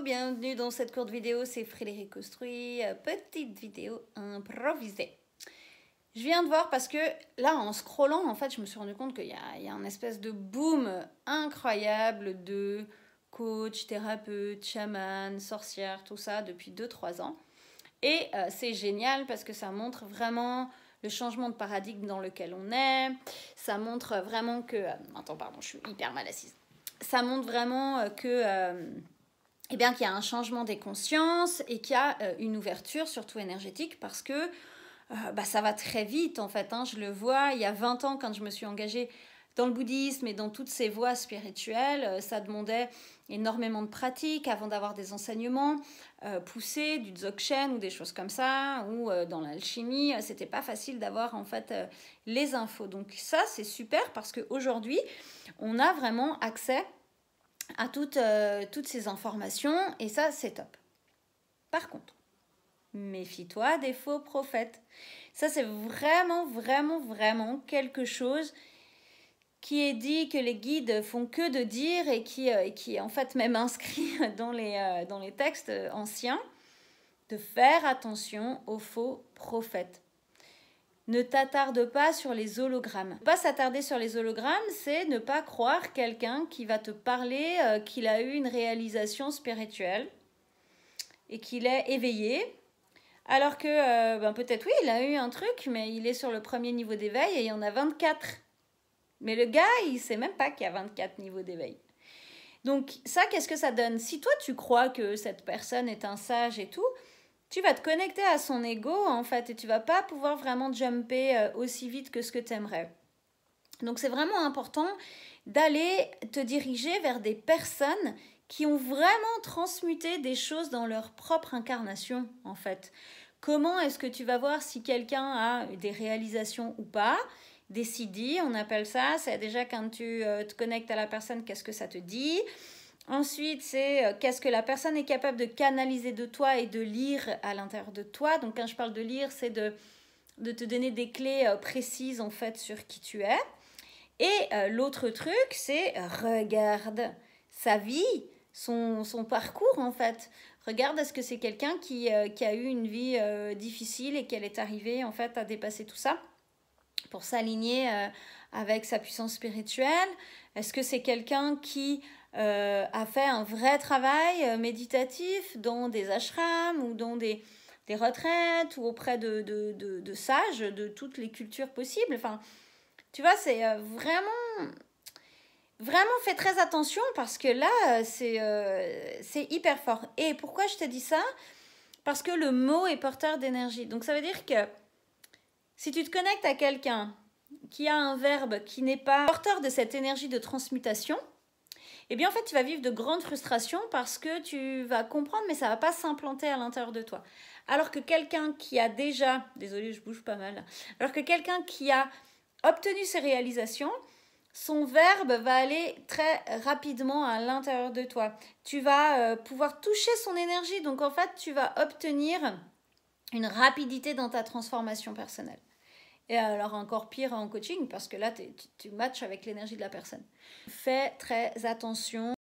bienvenue dans cette courte vidéo, c'est Frédéric Construit, petite vidéo improvisée. Je viens de voir parce que là en scrollant en fait je me suis rendu compte qu'il y a un espèce de boom incroyable de coach, thérapeute, chaman, sorcière, tout ça depuis 2-3 ans. Et c'est génial parce que ça montre vraiment le changement de paradigme dans lequel on est. Ça montre vraiment que... attends, pardon, je suis hyper mal assise. Ça montre vraiment eh bien, qu'il y a un changement des consciences et qu'il y a une ouverture, surtout énergétique, parce que ça va très vite en fait. Je le vois, il y a 20 ans, quand je me suis engagée dans le bouddhisme et dans toutes ces voies spirituelles, ça demandait énormément de pratique avant d'avoir des enseignements poussés, du dzogchen ou des choses comme ça, ou dans l'alchimie, c'était pas facile d'avoir en fait les infos. Donc ça, c'est super parce qu'aujourd'hui, on a vraiment accès à toutes ces informations et ça, c'est top. Par contre, méfie-toi des faux prophètes. Ça, c'est vraiment quelque chose qui est dit, que les guides font que de dire et qui est en fait même inscrit dans les textes anciens, de faire attention aux faux prophètes. Ne t'attarde pas sur les hologrammes. Ne pas s'attarder sur les hologrammes, c'est ne pas croire quelqu'un qui va te parler qu'il a eu une réalisation spirituelle et qu'il est éveillé. Alors que peut-être oui, il a eu un truc, mais il est sur le premier niveau d'éveil et il y en a 24. Mais le gars, il ne sait même pas qu'il y a 24 niveaux d'éveil. Donc ça, qu'est-ce que ça donne? Si toi, tu crois que cette personne est un sage et tout, tu vas te connecter à son ego, en fait, et tu ne vas pas pouvoir vraiment jumper aussi vite que ce que tu aimerais. Donc c'est vraiment important d'aller te diriger vers des personnes qui ont vraiment transmuté des choses dans leur propre incarnation, en fait. Comment est-ce que tu vas voir si quelqu'un a des réalisations ou pas? Des CD, on appelle ça. C'est déjà quand tu te connectes à la personne, qu'est-ce que ça te dit? Ensuite, c'est qu'est-ce que la personne est capable de canaliser de toi et de lire à l'intérieur de toi. Donc, quand je parle de lire, c'est de te donner des clés précises, en fait, sur qui tu es. Et l'autre truc, c'est regarde sa vie, son parcours, en fait. Regarde, est-ce que c'est quelqu'un qui a eu une vie difficile et qu'elle est arrivée, en fait, à dépasser tout ça pour s'aligner avec sa puissance spirituelle? Est-ce que c'est quelqu'un qui a fait un vrai travail méditatif dans des ashrams ou dans des retraites ou auprès de sages de toutes les cultures possibles? Enfin, tu vois, c'est vraiment fais très attention parce que là, c'est hyper fort. Et pourquoi je te dis ça? Parce que le mot est porteur d'énergie. Donc ça veut dire que si tu te connectes à quelqu'un qui a un verbe qui n'est pas porteur de cette énergie de transmutation, eh bien en fait tu vas vivre de grandes frustrations parce que tu vas comprendre mais ça ne va pas s'implanter à l'intérieur de toi. Alors que quelqu'un qui a déjà, désolée je bouge pas mal, alors que quelqu'un qui a obtenu ses réalisations, son verbe va aller très rapidement à l'intérieur de toi. Tu vas pouvoir toucher son énergie, donc en fait tu vas obtenir une rapidité dans ta transformation personnelle. Et alors encore pire en coaching parce que là tu matches avec l'énergie de la personne. Fais très attention